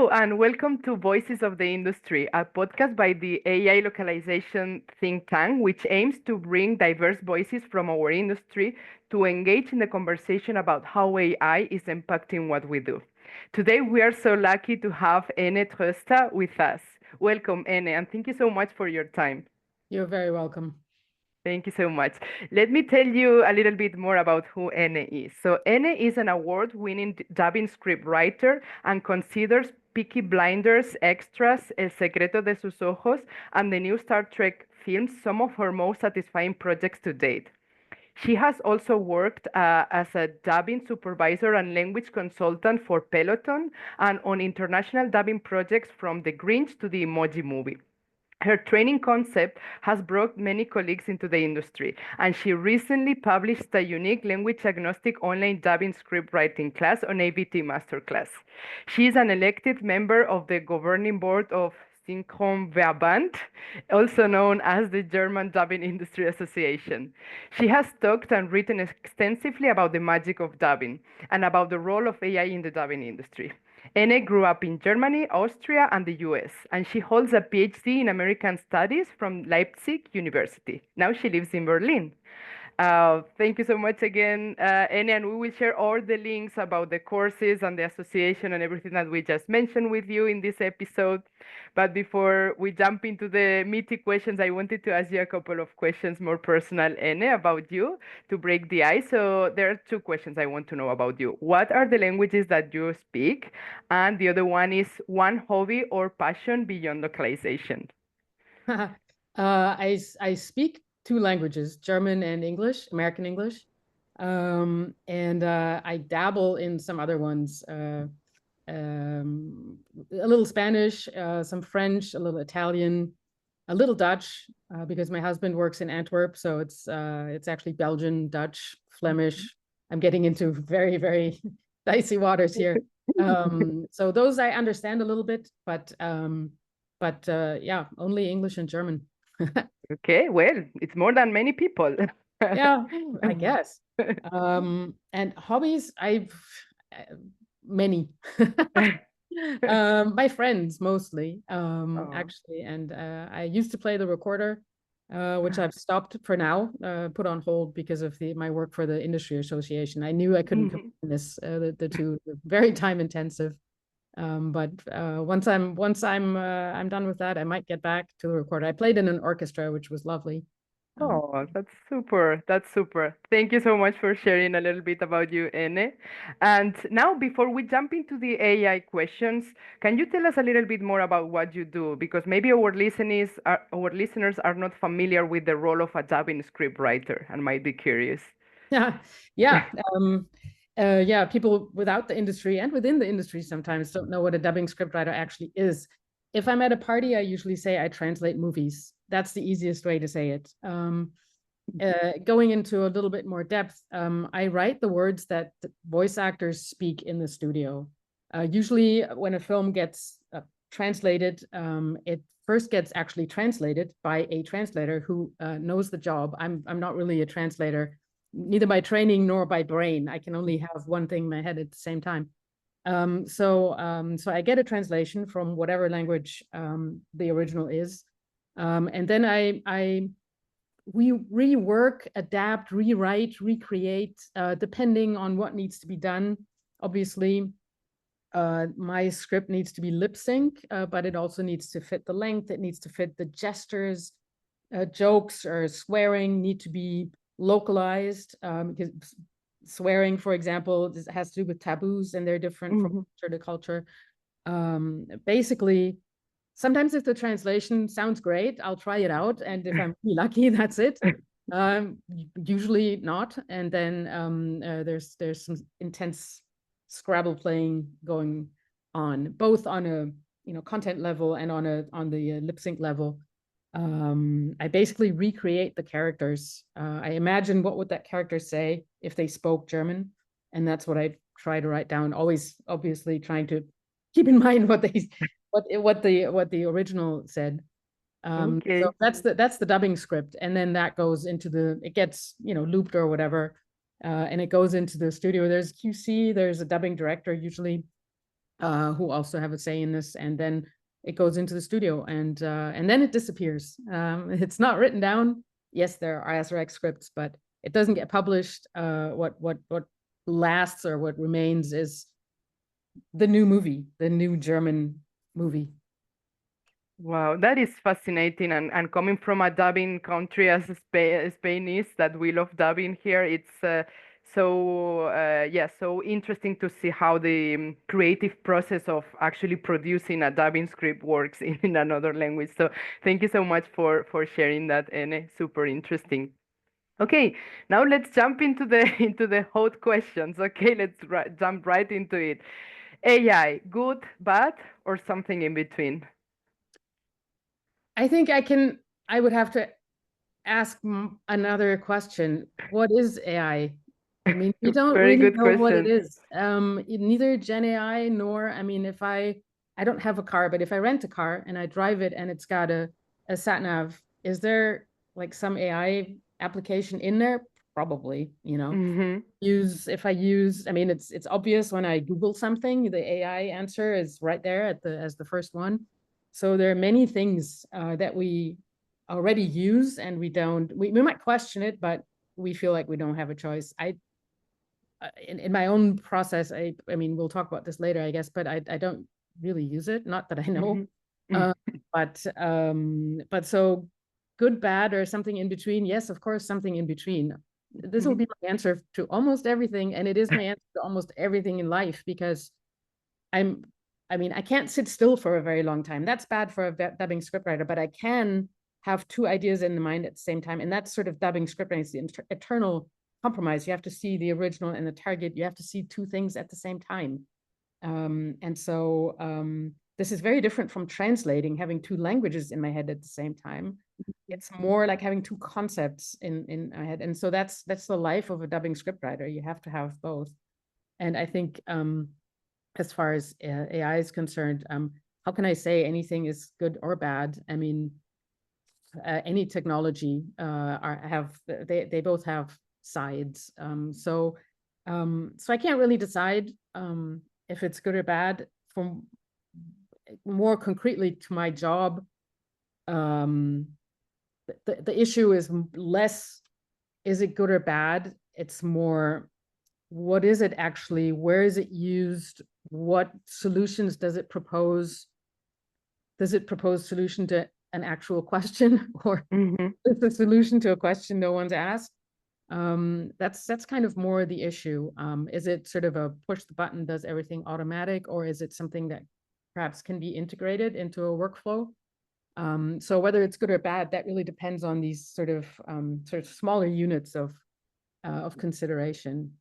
Hello, and welcome to Voices of the Industry, a podcast by the AI Localization Think Tank, which aims to bring diverse voices from our industry to engage in the conversation about how AI is impacting what we do. Today, we are so lucky to have Änne Troester with us. Welcome, Änne, and thank you so much for your time. You're very welcome. Thank you so much. Let me tell you a little bit more about who Änne is. So Änne is an award-winning dubbing scriptwriter and considers Peaky Blinders, Extras, El secreto de sus ojos, and the new Star Trek films some of her most satisfying projects to date. She has also worked as a dubbing supervisor and language consultant for Peloton and on international dubbing projects from the Grinch to the Emoji Movie. Her training concept has brought many colleagues into the industry, and she recently published a unique language-agnostic online dubbing scriptwriting class on AVT Masterclass. She is an elected member of the governing board of Synchronverband, also known as the German Dubbing Industry Association. She has talked and written extensively about the magic of dubbing and about the role of AI in the dubbing industry. Änne grew up in Germany, Austria, and the US, and she holds a PhD in American Studies from Leipzig University. Now she lives in Berlin. Thank you so much again, Änne, and we will share all the links about the courses and the association and everything that we just mentioned with you in this episode. But before we jump into the meaty questions, I wanted to ask you a couple of questions more personal, Änne, about you to break the ice. So there are two questions I want to know about you. What are the languages that you speak? And the other one is one hobby or passion beyond localization. I speak two languages, German and English, American English. And I dabble in some other ones, a little Spanish, some French, a little Italian, a little Dutch, because my husband works in Antwerp. So it's actually Belgian, Dutch, Flemish. I'm getting into very, very dicey waters here. So those I understand a little bit, but yeah, only English and German. Okay, well, it's more than many people. Yeah, I guess. And hobbies, I've many. My friends mostly, actually. And I used to play the recorder, which I've stopped for now, put on hold because of my work for the industry association. I knew I couldn't combine this, the two, very time intensive. But once I'm done with that, I might get back to the recorder. I played in an orchestra, which was lovely. Oh, that's super. That's super. Thank you so much for sharing a little bit about you, Enne. And now, before we jump into the AI questions, can you tell us a little bit more about what you do? Because maybe our listeners are not familiar with the role of a dubbing scriptwriter and might be curious. Yeah. People without the industry and within the industry sometimes don't know what a dubbing scriptwriter actually is. If I'm at a party, I usually say I translate movies. That's the easiest way to say it. Going into a little bit more depth, I write the words that the voice actors speak in the studio. Usually when a film gets translated, it first gets actually translated by a translator who knows the job. I'm not really a translator, neither by training nor by brain. I can only have one thing in my head at the same time. So I get a translation from whatever language the original is. And then we rework, adapt, rewrite, recreate, depending on what needs to be done. Obviously, my script needs to be lip sync, but it also needs to fit the length. It needs to fit the gestures, jokes or swearing need to be localized, because swearing, for example, has to do with taboos, and they're different from culture to culture. Basically, sometimes if the translation sounds great, I'll try it out, and if I'm really lucky, that's it. Usually not, and then there's some intense Scrabble playing going on, both on a content level and on the lip sync level. I basically recreate the characters. I imagine what would that character say if they spoke German, and that's what I try to write down. Always, obviously, trying to keep in mind what the original said. Okay. So that's the dubbing script, and then that goes into it gets looped or whatever, and it goes into the studio. There's QC, there's a dubbing director usually, who also have a say in this, and then it goes into the studio, and then it disappears. It's not written down. Yes, there are SRX scripts, but it doesn't get published. What lasts or what remains is the new movie, the new German movie. Wow, that is fascinating. And coming from a dubbing country as Spain is, that we love dubbing here, it's so interesting to see how the creative process of actually producing a dubbing script works in another language. So thank you so much for sharing that, Enne. Super interesting. Okay, now let's jump into the into the hot questions. Okay, let's jump right into it. AI, good, bad, or something in between? I think I would have to ask another question. What is AI? I mean, we don't Very really good know what it question. is. Neither Gen AI nor, I mean, if I don't have a car, but if I rent a car and I drive it and it's got a sat nav, is there like some AI application in there? Probably, you know. If I use, I mean, it's obvious when I Google something, the AI answer is right there as the first one. So there are many things that we already use, and we might question it, but we feel like we don't have a choice. In my own process, I mean, we'll talk about this later, I guess, but I don't really use it, not that I know. But so good, bad, or something in between? Yes, of course, something in between. This will be my answer to almost everything, and it is my answer to almost everything in life, because I mean, I can't sit still for a very long time. That's bad for a dubbing scriptwriter, but I can have two ideas in the mind at the same time. And that's sort of dubbing scriptwriting. It's the eternal compromise. You have to see the original and the target. You have to see two things at the same time. And so this is very different from translating, having two languages in my head at the same time. It's more like having two concepts in my head. And so that's the life of a dubbing scriptwriter. You have to have both. And I think as far as AI is concerned, how can I say anything is good or bad? I mean, any technology they both have sides. So I can't really decide if it's good or bad. From more concretely to my job, the issue is less, is it good or bad? It's more, what is it actually? Where is it used? What solutions does it propose? Does it propose solution to an actual question, or is the solution to a question no one's asked? That's kind of more the issue. Is it sort of a push the button, does everything automatic, or is it something that perhaps can be integrated into a workflow? So whether it's good or bad, that really depends on these sort of smaller units of consideration.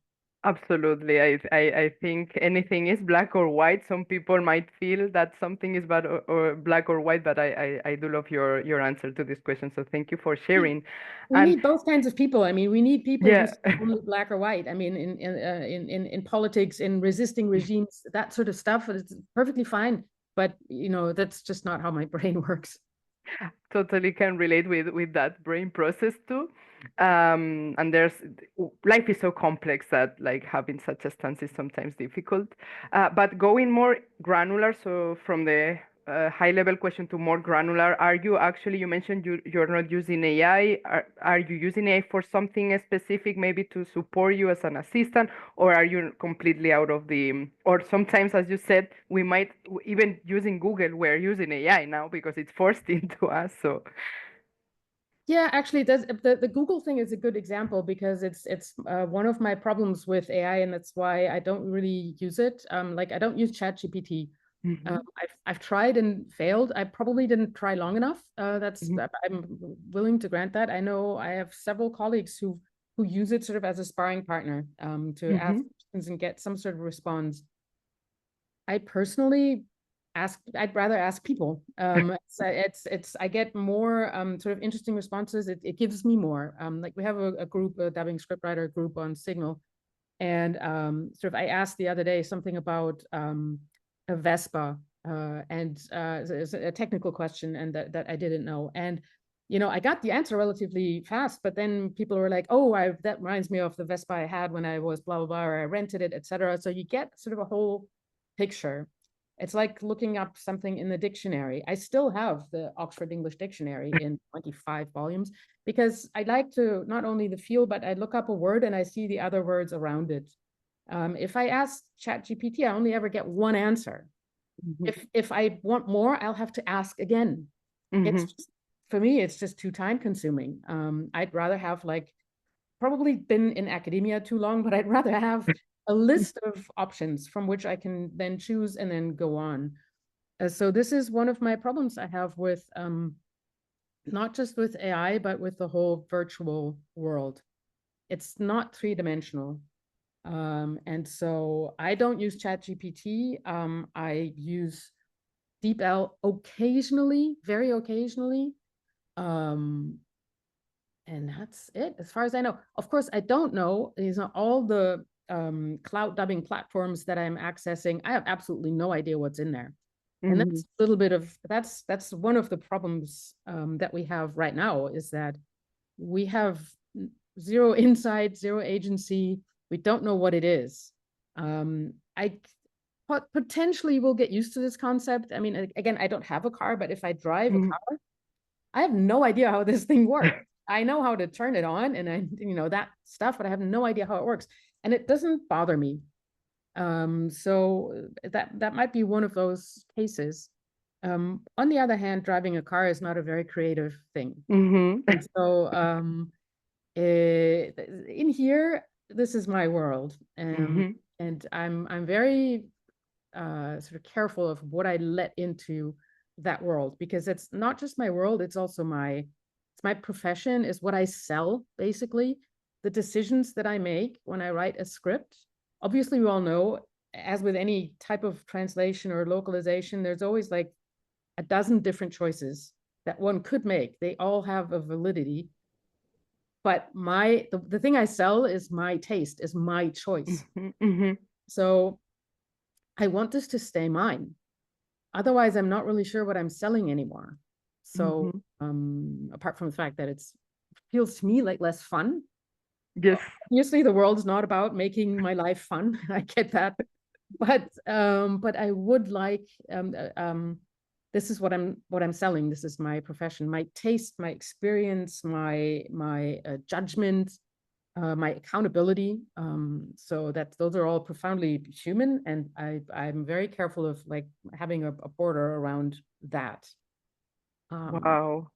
Absolutely. I think anything is black or white. Some people might feel that something is bad or black or white, but I do love your answer to this question. So thank you for sharing. We need both kinds of people. I mean, we need people who say only black or white. I mean, in politics, in resisting regimes, that sort of stuff, it's perfectly fine. But you know, that's just not how my brain works. Totally can relate with that brain process too. And life is so complex that like having such a stance is sometimes difficult. But going more granular, so from the high level question to more granular, are you actually, you mentioned you're not using AI. Are you using AI for something specific, maybe to support you as an assistant, or are you completely out of the, or sometimes, as you said, we might even using Google, we're using AI now because it's forced into us. So yeah, actually, the Google thing is a good example, because it's one of my problems with AI, and that's why I don't really use it. Like I don't use ChatGPT. I've tried and failed. I probably didn't try long enough. I'm willing to grant that. I know I have several colleagues who use it sort of as a sparring partner to ask questions and get some sort of response. I personally I'd rather ask people. I get more sort of interesting responses. It gives me more. Like we have a group, a dubbing scriptwriter group on Signal, and sort of I asked the other day something about a Vespa and it's a technical question, and that I didn't know. And you know, I got the answer relatively fast, but then people were like, "Oh, that reminds me of the Vespa I had when I was blah blah blah, or I rented it, etc." So you get sort of a whole picture. It's like looking up something in the dictionary. I still have the Oxford English Dictionary in 25 volumes because I like to not only the feel, but I look up a word and I see the other words around it. If I ask ChatGPT, I only ever get one answer. If I want more, I'll have to ask again. It's just, for me, it's just too time consuming. I'd rather have like probably been in academia too long, but I'd rather have a list of options from which I can then choose and then go on. So this is one of my problems I have with not just with AI, but with the whole virtual world. It's not three-dimensional. And so I don't use ChatGPT. I use DeepL occasionally, very occasionally. And that's it, as far as I know. Of course, I don't know. These are all the cloud dubbing platforms that I'm accessing. I have absolutely no idea what's in there. And that's a little bit of, that's one of the problems that we have right now, is that we have zero insight, zero agency. We don't know what it is. I potentially will get used to this concept. I mean, again, I don't have a car, but if I drive a car, I have no idea how this thing works. I know how to turn it on and that stuff, but I have no idea how it works. And it doesn't bother me. So that might be one of those cases. On the other hand, driving a car is not a very creative thing. And so in here, this is my world. And I'm very sort of careful of what I let into that world, because it's not just my world, it's also my profession, is what I sell, basically. The decisions that I make when I write a script. Obviously, we all know, as with any type of translation or localization, there's always like a dozen different choices that one could make. They all have a validity. But the thing I sell is my taste, is my choice. So I want this to stay mine. Otherwise, I'm not really sure what I'm selling anymore. So apart from the fact that it feels to me like less fun. Yes. Obviously, the world's not about making my life fun. I get that. But I would like, this is what I'm selling. This is my profession, my taste, my experience, my judgment, my accountability. So those are all profoundly human, and I'm very careful of like having a border around that. Wow.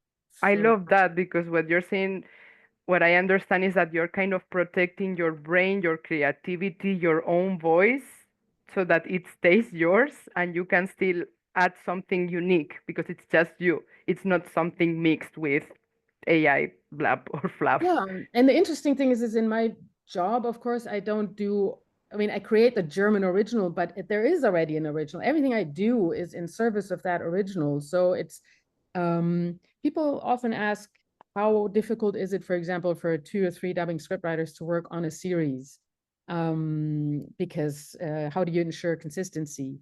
I love that, because what you're saying, what I understand is that you're kind of protecting your brain, your creativity, your own voice, so that it stays yours and you can still add something unique, because it's just you. It's not something mixed with AI blab or fluff. Yeah, and the interesting thing is in my job, of course, I create the German original, but there is already an original. Everything I do is in service of that original. So it's, people often ask, how difficult is it, for example, for 2 or 3 dubbing scriptwriters to work on a series? Because how do you ensure consistency?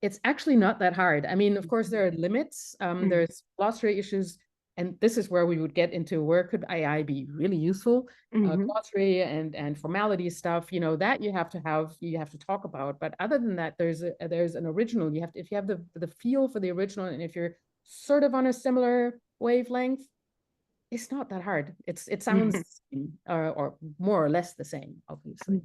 It's actually not that hard. I mean, of course, there are limits. There's glossary issues. And this is where we would get into, where could AI be really useful? Glossary and formality stuff, that you have to talk about. But other than that, there's an original. If you have the feel for the original, and if you're sort of on a similar wavelength, it's not that hard. It sounds or more or less the same, obviously.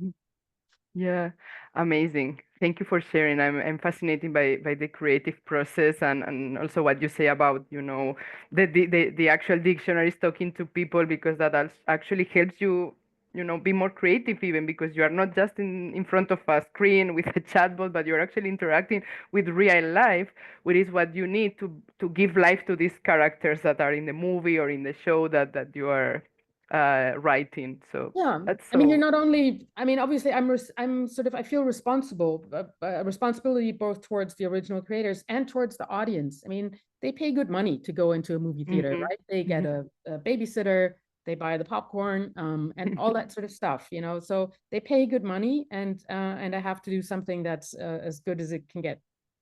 Yeah, amazing. Thank you for sharing. I'm fascinated by the creative process, and also what you say about, the actual dictionaries, talking to people, because that actually helps you, be more creative, even because you are not just in front of a screen with a chatbot, but you're actually interacting with real life, which is what you need to give life to these characters that are in the movie or in the show that you are writing. So yeah, that's I mean, you're so. not only, I mean, obviously I'm sort of, I feel responsible, responsibility both towards the original creators and towards the audience. I mean, they pay good money to go into a movie theater, right? They get a babysitter, they buy the popcorn, and all that sort of stuff, so they pay good money, and I have to do something that's as good as it can get.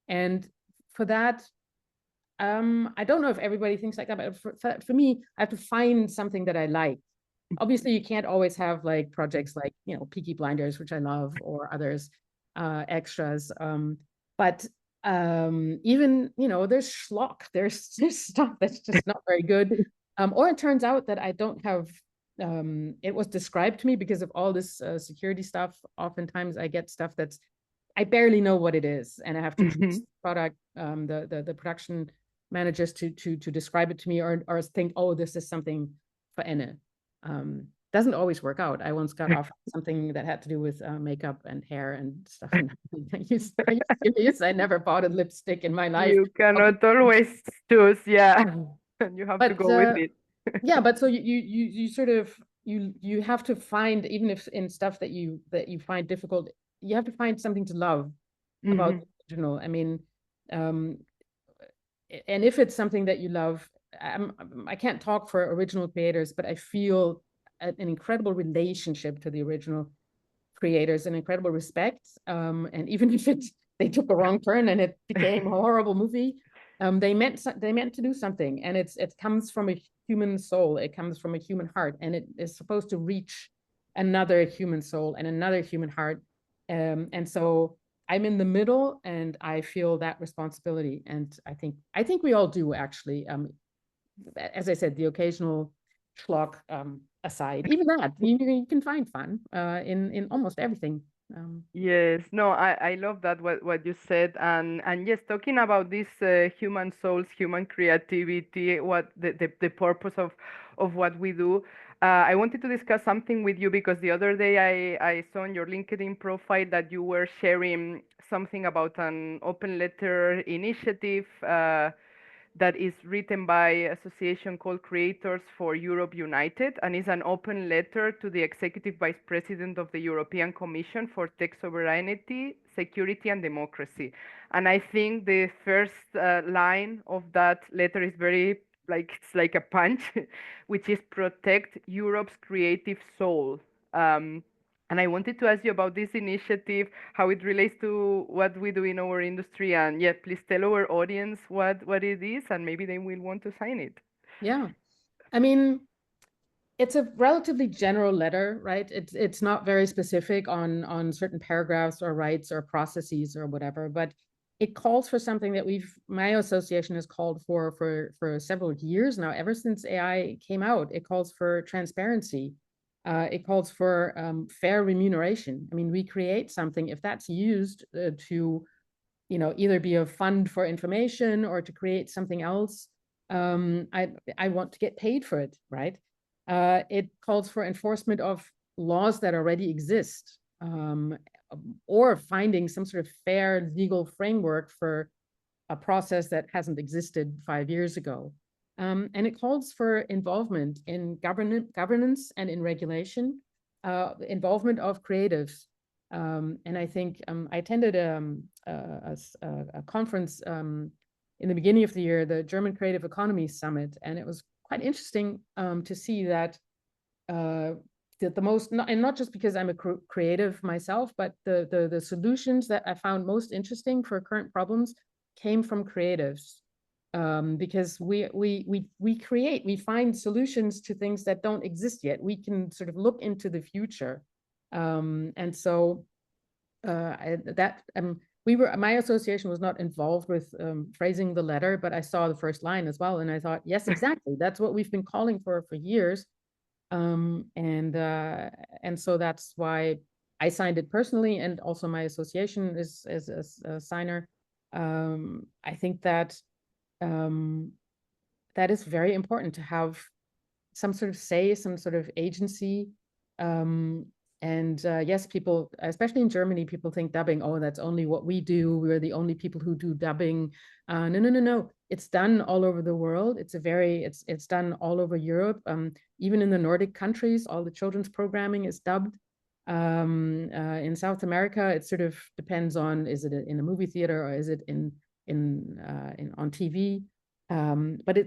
And for that, I don't know if everybody thinks like that, but for me, I have to find something that I like. Obviously, you can't always have like projects like, Peaky Blinders, which I love, or others, extras. But Even, there's schlock, there's stuff that's just not very good. Or it turns out that I don't have, it was described to me because of all this security stuff. Oftentimes I get stuff I barely know what it is, and I have to trust the product, the production managers to describe it to me, or think, oh, this is something for Änne. Doesn't always work out. I once got offered something that had to do with makeup and hair and stuff. And are you serious? I never bought a lipstick in my life. You cannot always choose, yeah. And you have to go with it. Yeah, but so you sort of you have to find, even if in stuff that you find difficult, you have to find something to love about the original. I mean, and if it's something that you love, I can't talk for original creators, but I feel an incredible relationship to the original creators, an incredible respect. And even if they took a wrong turn and it became a horrible movie, they meant to do something, and it comes from a human soul. It comes from a human heart, and it is supposed to reach another human soul and another human heart. And so I'm in the middle, and I feel that responsibility. And I think we all do, actually. As I said, the occasional schlock aside, even that you can find fun in almost everything. Yes, no, I love that what you said, and yes, talking about this human souls, human creativity, what the purpose of what we do. I wanted to discuss something with you because the other day I saw on your LinkedIn profile that you were sharing something about an open letter initiative. That is written by association called Creators for Europe United, and is an open letter to the Executive Vice President of the European Commission for Tech Sovereignty, Security and Democracy. And I think the first line of that letter is very, it's like a punch, which is protect Europe's creative soul. And I wanted to ask you about this initiative, how it relates to what we do in our industry, and yeah, please tell our audience what it is, and maybe they will want to sign it. Yeah, I mean, it's a relatively general letter, right? It's not very specific on certain paragraphs or rights or processes or whatever, but it calls for something that my association has called for several years now. Ever since AI came out, it calls for transparency. It calls for fair remuneration. I mean, we create something, if that's used to, either be a fund for information or to create something else, I want to get paid for it, right? It calls for enforcement of laws that already exist, or finding some sort of fair legal framework for a process that hasn't existed 5 years ago. And it calls for involvement in governance and in regulation, involvement of creatives. And I think I attended a conference in the beginning of the year, the German Creative Economy Summit, and it was quite interesting to see that the most, and not just because I'm a creative myself, but the solutions that I found most interesting for current problems came from creatives. Because we find solutions to things that don't exist yet. We can sort of look into the future. And so my association was not involved with phrasing the letter, but I saw the first line as well, and I thought, yes, exactly, that's what we've been calling for years. And so that's why I signed it personally, and also my association is a signer. I think that that is very important, to have some sort of say, some sort of agency. And yes, people, especially in Germany, people think dubbing, oh, that's only what we do. We're the only people who do dubbing. No. It's done all over the world. It's done all over Europe. Even in the Nordic countries, all the children's programming is dubbed. In South America, it sort of depends on, is it in a movie theater or is it on TV? But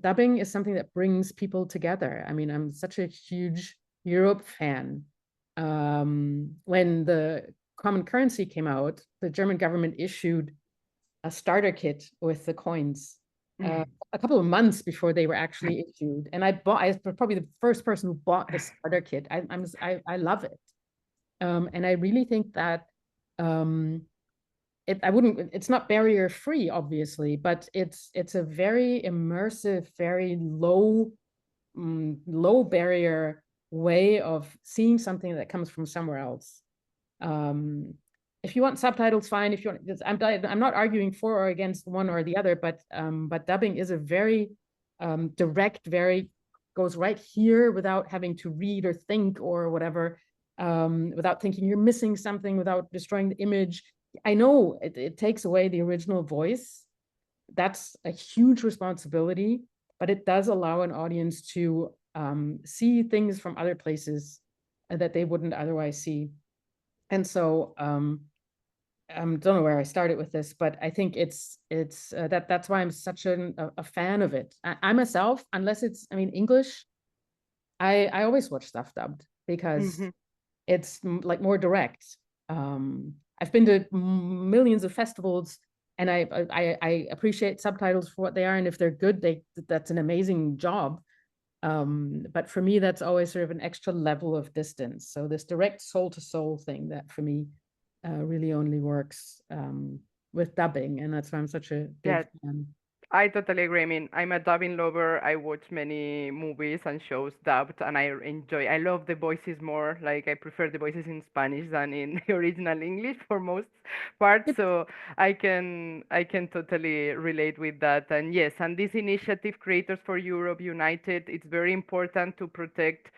dubbing is something that brings people together. I mean, I'm such a huge Europe fan. When the common currency came out, the German government issued a starter kit with the coins a couple of months before they were actually issued. And I was probably the first person who bought the starter kit. I love it. And I really think that it's not barrier free, obviously, but it's a very immersive, very low barrier way of seeing something that comes from somewhere else. If you want subtitles, fine. If you want, I'm not arguing for or against one or the other, but dubbing is a very direct, very goes right here without having to read or think or whatever, without thinking you're missing something, without destroying the image. I know it takes away the original voice. That's a huge responsibility, but it does allow an audience to see things from other places that they wouldn't otherwise see. And so don't know where I started with this, but I think that's why I'm such a fan of it. I myself, unless it's, I mean, English, I always watch stuff dubbed because it's like more direct. I've been to millions of festivals, and I appreciate subtitles for what they are, and if they're good, that's an amazing job. But for me, that's always sort of an extra level of distance. So this direct soul-to-soul thing that for me really only works with dubbing, and that's why I'm such a big fan. I totally agree. I mean, I'm a dubbing lover. I watch many movies and shows dubbed, and I love the voices more. Like, I prefer the voices in Spanish than in the original English for most parts. So I can totally relate with that. And yes, and this initiative, Creators for Europe United, it's very important to protect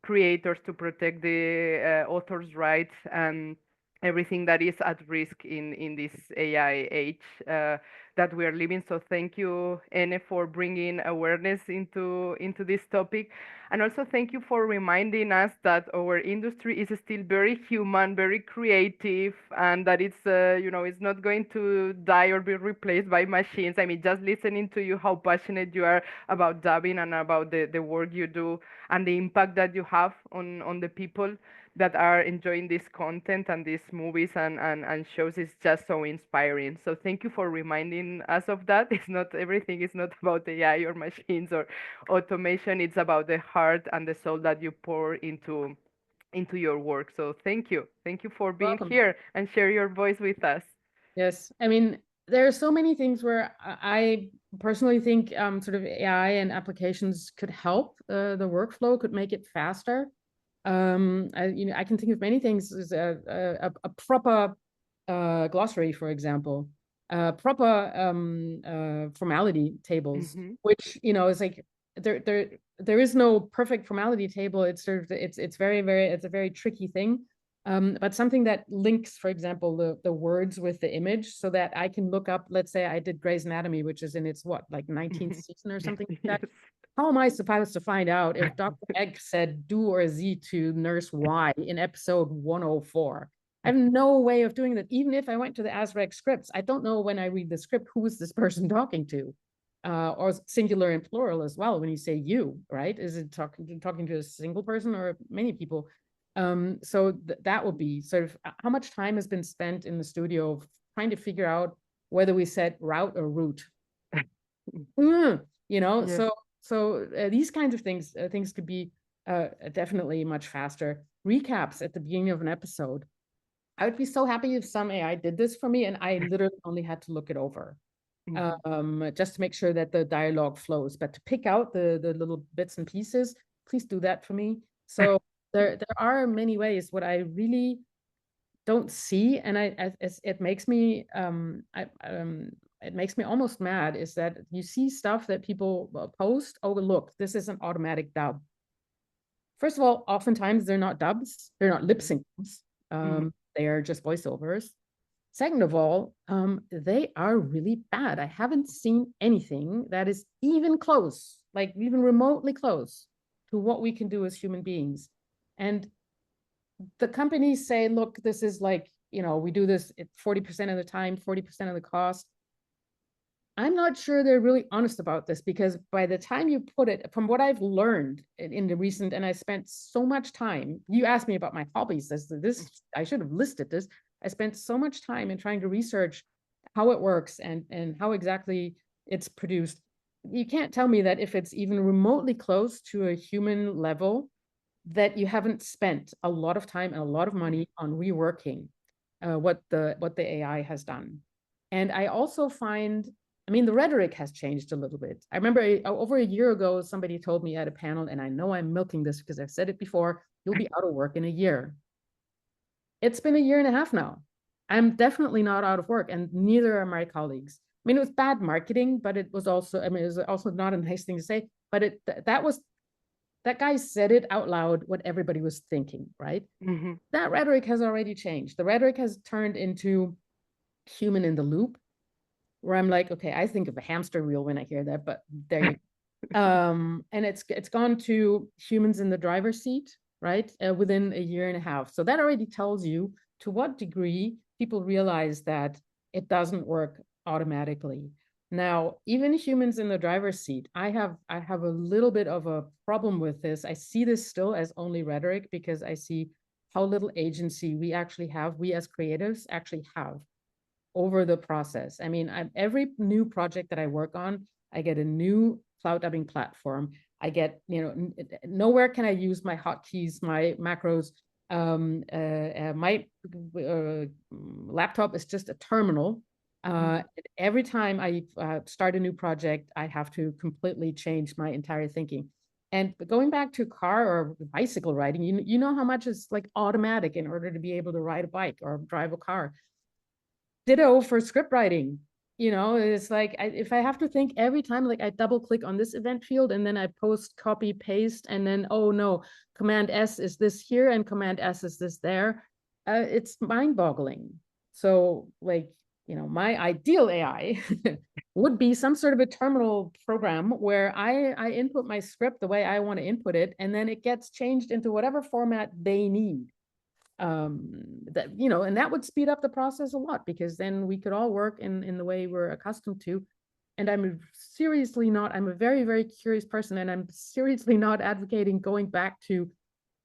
creators, to protect the authors' rights and everything that is at risk in this AI age that we are living. So thank you, Enne, for bringing awareness into this topic, and also thank you for reminding us that our industry is still very human, very creative, and that it's not going to die or be replaced by machines. I mean, just listening to you, how passionate you are about dubbing and about the work you do and the impact that you have on the people that are enjoying this content and these movies and shows is just so inspiring. So thank you for reminding us of that. It's not everything is not about AI or machines or automation. It's about the heart and the soul that you pour into your work. So thank you. Thank you for being Welcome. here and share your voice with us. Yes, I mean, there are so many things where I personally think sort of AI and applications could help the workflow, could make it faster. I can think of many things as a proper glossary, for example, proper formality tables, which is like there is no perfect formality table. It's sort of it's a very tricky thing. But something that links, for example, the words with the image, so that I can look up, let's say I did Grey's Anatomy, which is in its 19th season or something like that. Yes. How am I supposed to find out if Dr. X said do or Z to Nurse Y in episode 104? I have no way of doing that. Even if I went to the ASREC scripts, I don't know when I read the script, who is this person talking to? Or singular and plural as well. When you say you, right? Is it talking to a single person or many people? So that would be sort of how much time has been spent in the studio trying to figure out whether we said route or route. Yes. So these kinds of things could be definitely much faster. Recaps at the beginning of an episode. I would be so happy if some AI did this for me and I literally only had to look it over. Just to make sure that the dialogue flows. But to pick out the little bits and pieces, please do that for me. So there are many ways. What I really don't see, and it makes me it makes me almost mad, is that you see stuff that people post. Oh, look, this is an automatic dub. First of all, oftentimes they're not dubs. They're not lip syncs. They are just voiceovers. Second of all, they are really bad. I haven't seen anything that is even close, like even remotely close to what we can do as human beings. And the companies say, look, this is like, we do this at 40% of the time, 40% of the cost. I'm not sure they're really honest about this, because by the time you put it, from what I've learned in the recent, and I spent so much time, you asked me about my hobbies, this I should have listed this. I spent so much time in trying to research how it works and how exactly it's produced. You can't tell me that if it's even remotely close to a human level, that you haven't spent a lot of time and a lot of money on reworking. what the AI has done. And I also find, I mean, the rhetoric has changed a little bit. I remember over a year ago, somebody told me at a panel, and I know I'm milking this because I've said it before, you'll be out of work in a year. It's been a year and a half now. I'm definitely not out of work, and neither are my colleagues. I mean, it was bad marketing, but it was also, I mean, it was also not a nice thing to say, but that guy said it out loud, what everybody was thinking, right? Mm-hmm. That rhetoric has already changed. The rhetoric has turned into human in the loop, where I'm like, okay, I think of a hamster wheel when I hear that, but there you go. And it's gone to humans in the driver's seat, right? Within a year and a half. So that already tells you to what degree people realize that it doesn't work automatically. Now, even humans in the driver's seat, I have a little bit of a problem with this. I see this still as only rhetoric because I see how little agency we actually have, we as creatives actually have over the process. I mean, every new project that I work on, I get a new cloud dubbing platform. I get, nowhere can I use my hotkeys, my macros. My laptop is just a terminal. Every time I start a new project, I have to completely change my entire thinking. And going back to car or bicycle riding, you know how much is like automatic in order to be able to ride a bike or drive a car. Ditto for script writing. It's like if I have to think every time, like I double click on this event field and then I post, copy, paste, and then, oh no, Command S is this here and Command S is this there. It's mind boggling. So like, my ideal AI would be some sort of a terminal program where I input my script the way I want to input it, and then it gets changed into whatever format they need. And that would speed up the process a lot, because then we could all work in the way we're accustomed to. And I'm a very, very curious person, and I'm seriously not advocating going back to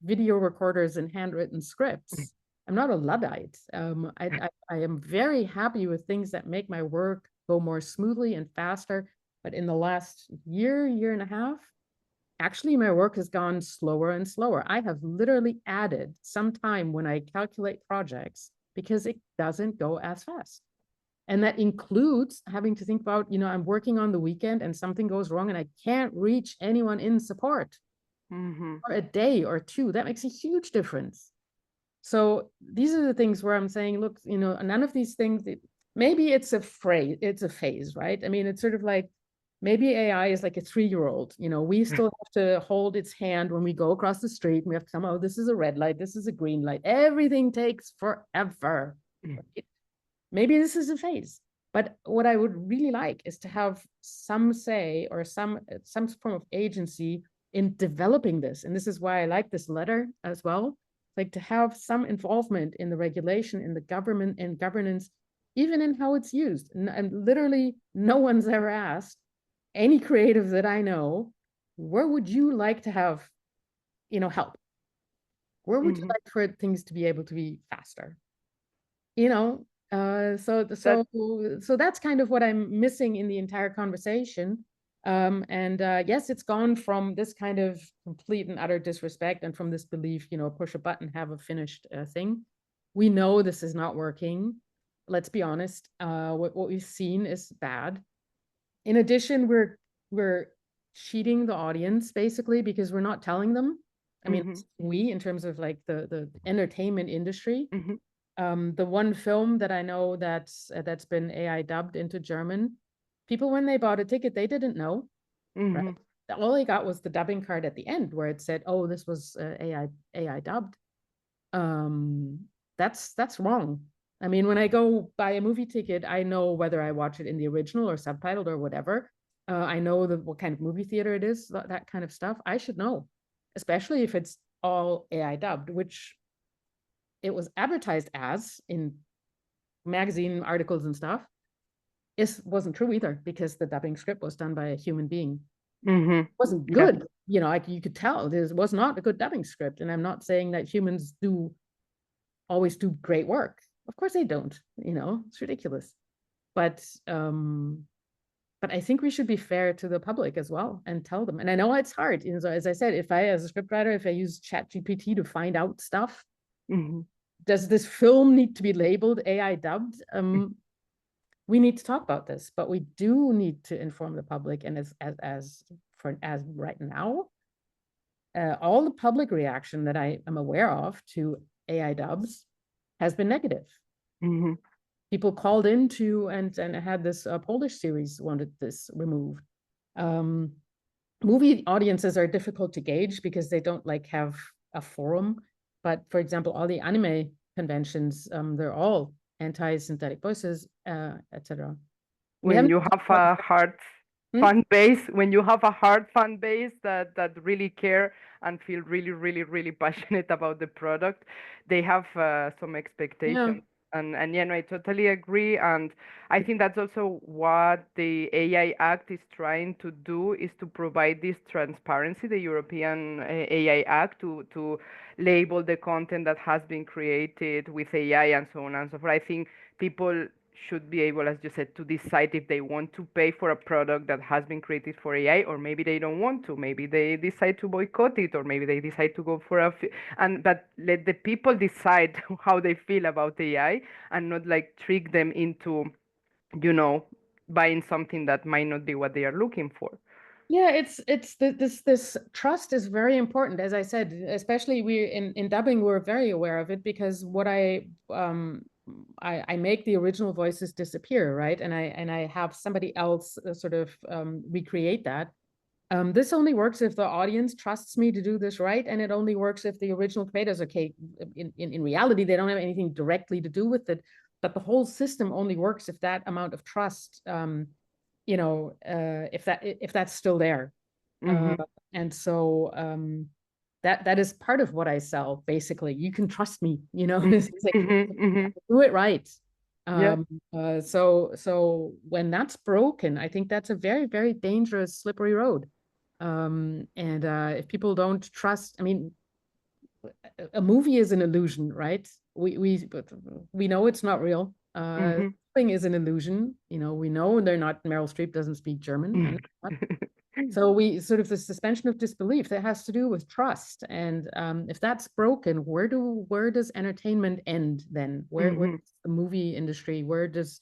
video recorders and handwritten scripts. I'm not a Luddite. I am very happy with things that make my work go more smoothly and faster. But in the last year and a half, actually, my work has gone slower and slower. I have literally added some time when I calculate projects because it doesn't go as fast. And that includes having to think about, I'm working on the weekend and something goes wrong and I can't reach anyone in support for a day or two. That makes a huge difference. So these are the things where I'm saying, look, none of these things, maybe it's a phase, right? I mean, it's sort of like, maybe AI is like a 3-year-old. We still have to hold its hand when we go across the street. We have to come, oh, this is a red light, this is a green light. Everything takes forever. Right? Maybe this is a phase. But what I would really like is to have some say or some form of agency in developing this. And this is why I like this letter as well. Like to have some involvement in the regulation, in the government and governance, even in how it's used. And literally no one's ever asked any creative that I know, where would you like to have, help? Where would you like for things to be able to be faster? So that's kind of what I'm missing in the entire conversation. Yes, it's gone from this kind of complete and utter disrespect and from this belief, push a button, have a finished thing. We know this is not working. Let's be honest. What we've seen is bad. In addition, we're cheating the audience basically because we're not telling them. I mean, we, in terms of like the entertainment industry. The one film that I know that's been AI dubbed into German, people, when they bought a ticket, they didn't know. Right? All they got was the dubbing card at the end where it said, "Oh, this was AI dubbed." That's wrong. I mean, when I go buy a movie ticket, I know whether I watch it in the original or subtitled or whatever. I know what kind of movie theater it is, that kind of stuff. I should know, especially if it's all AI dubbed, which it was advertised as in magazine articles and stuff. It wasn't true either, because the dubbing script was done by a human being. It wasn't good. Yeah. You could tell this was not a good dubbing script. And I'm not saying that humans always do great work. Of course they don't, it's ridiculous. But I think we should be fair to the public as well and tell them. And I know it's hard. So as I said, if I, as a scriptwriter, if I use ChatGPT to find out stuff, does this film need to be labeled AI dubbed? We need to talk about this, but we do need to inform the public. And as right now, all the public reaction that I am aware of to AI dubs has been negative. Mm-hmm. People called into and had this Polish series wanted this removed. Movie audiences are difficult to gauge because they don't like have a forum. But for example, all the anime conventions, they're all anti-synthetic voices, etc. When you have a hard fan base, when you have a hard fan base that really care and feel really, really, really passionate about the product, they have some expectations. And yeah, no, I totally agree. And I think that's also what the AI Act is trying to do, is to provide this transparency, the European AI Act, to label the content that has been created with AI and so on and so forth. I think people should be able, as you said, to decide if they want to pay for a product that has been created for AI, or maybe they don't want to. Maybe they decide to boycott it, or maybe they decide to go for but let the people decide how they feel about AI, and not like trick them into, buying something that might not be what they are looking for. Yeah, this trust is very important. As I said, especially we in dubbing, we're very aware of it, because what I make the original voices disappear, right? And I have somebody else sort of recreate that. This only works if the audience trusts me to do this right, and it only works if the original creators, okay, in reality, they don't have anything directly to do with it, but the whole system only works if that amount of trust, if that's still there. Mm-hmm. And so that is part of what I sell, basically. You can trust me, it's like, do it right. Yeah. So when that's broken, I think that's a very, very dangerous, slippery road. And if people don't trust, I mean, a movie is an illusion, right? We know it's not real. Thing is an illusion. We know they're not. Meryl Streep doesn't speak German, and so we sort of the suspension of disbelief that has to do with trust. And if that's broken, where does entertainment end then? Where does the movie industry? Where does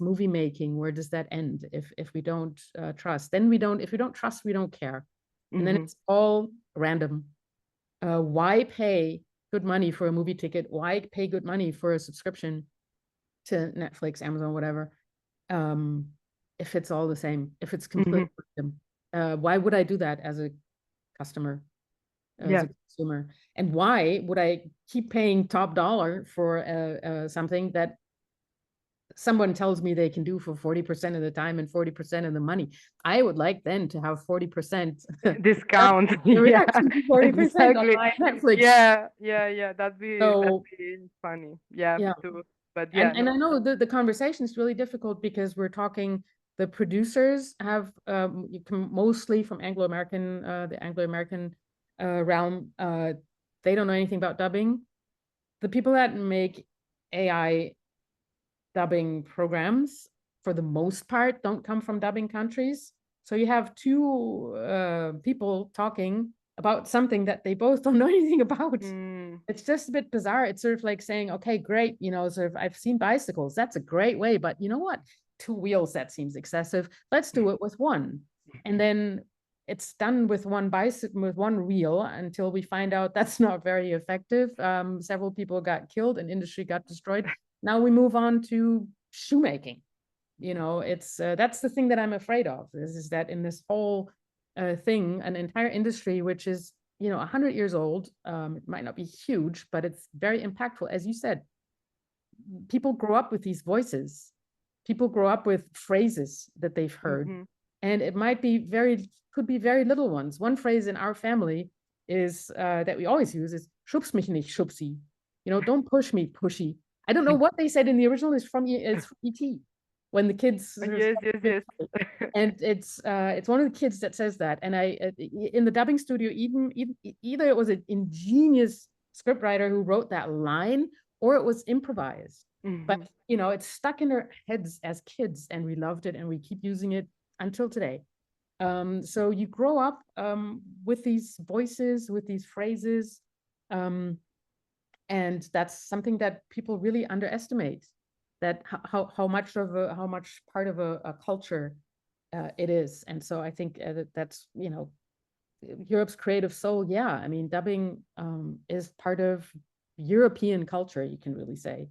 movie making? Where does that end? If we don't trust, then we don't. If we don't trust, we don't care, and then it's all random. Why pay good money for a movie ticket? Why pay good money for a subscription to Netflix, Amazon, whatever, if it's all the same, if it's completely random? Why would I do that as a customer, as a consumer? And why would I keep paying top dollar for something that someone tells me they can do for 40% of the time and 40% of the money? I would like then to have 40% discount. 40% exactly. on my Netflix. Yeah. That'd be funny. Yeah. Too. But yeah. And I know the conversation is really difficult, because we're talking, the producers have mostly from Anglo-American, the Anglo-American realm. They don't know anything about dubbing. The people that make AI dubbing programs, for the most part, don't come from dubbing countries. So you have two people talking about something that they both don't know anything about. It's just a bit bizarre. It's sort of like saying, okay, great, sort of, I've seen bicycles. That's a great way, but you know what? 2 wheels, that seems excessive. Let's do it with one. And then it's done with one bicycle, with one wheel, until we find out that's not very effective. Several people got killed and industry got destroyed. Now we move on to shoemaking. It's that's the thing that I'm afraid of, is that in this whole thing, an entire industry, which is 100 years old, it might not be huge, but it's very impactful. As you said, people grow up with these voices. People grow up with phrases that they've heard, and it might be could be very little ones. One phrase in our family is that we always use is "Schubs mich nicht, Schubsi." Don't push me, pushy. I don't know what they said in the original. It's from E.T. when the kids. Yes. And it's one of the kids that says that. And I in the dubbing studio, either it was an ingenious scriptwriter who wrote that line, or it was improvised. But it's stuck in our heads as kids, and we loved it, and we keep using it until today. So you grow up with these voices, with these phrases. And that's something that people really underestimate, that how much part of a culture it is. And so I think that's, you know, Europe's creative soul. Yeah, I mean, dubbing is part of European culture, you can really say.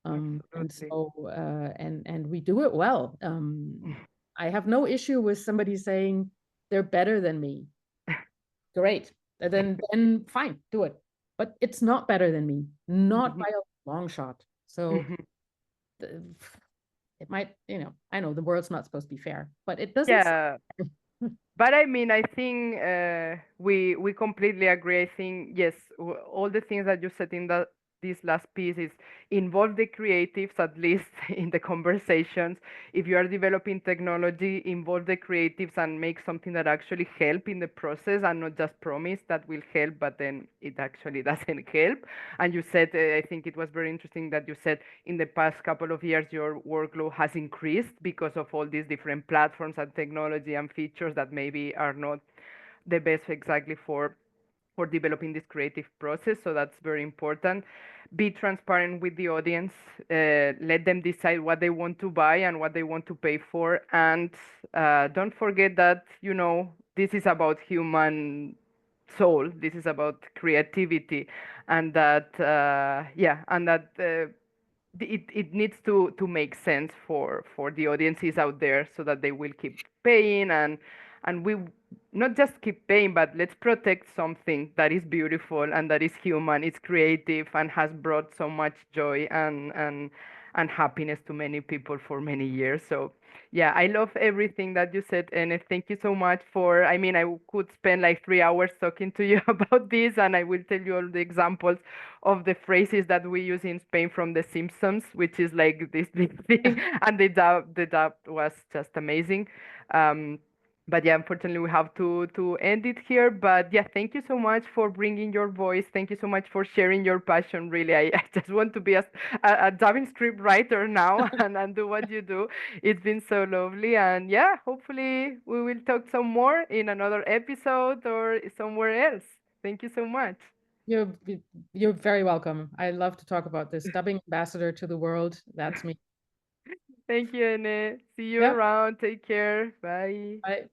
And Absolutely. so and we do it well. I have no issue with somebody saying they're better than me. Great. Then fine, do it. But it's not better than me, not by a long shot. So it might, you know, I know the world's not supposed to be fair, but it doesn't. Yeah. But I mean, I think we completely agree. I think yes, all the things that you said in this last piece is involve the creatives at least in the conversations. If you are developing technology, involve the creatives and make something that actually help in the process and not just promise that will help, but then it actually doesn't help. And you said, I think it was very interesting that you said in the past couple of years your workload has increased because of all these different platforms and technology and features that maybe are not the best exactly for developing this creative process. So that's very important. Be transparent with the audience. Let them decide what they want to buy and what they want to pay for. And don't forget that, you know, this is about human soul. This is about creativity, and that yeah, and that it needs to make sense for the audiences out there so that they will keep paying, and we not just keep paying, but let's protect something that is beautiful and that is human, it's creative and has brought so much joy and happiness to many people for many years. So yeah, I love everything that you said, and thank you so much for, I mean, I could spend like 3 hours talking to you about this, and I will tell you all the examples of the phrases that we use in Spain from The Simpsons, which is like this big thing, and the dub was just amazing. Um, but yeah, unfortunately, we have to end it here. But yeah, thank you so much for bringing your voice. Thank you so much for sharing your passion. Really, I just want to be a dubbing script writer now and do what you do. It's been so lovely, and yeah, hopefully we will talk some more in another episode or somewhere else. Thank you so much. You're you're very welcome. I love to talk about this. Dubbing ambassador to the world. That's me. Thank you, Ene. See you Yeah. around. Take care. Bye. Bye.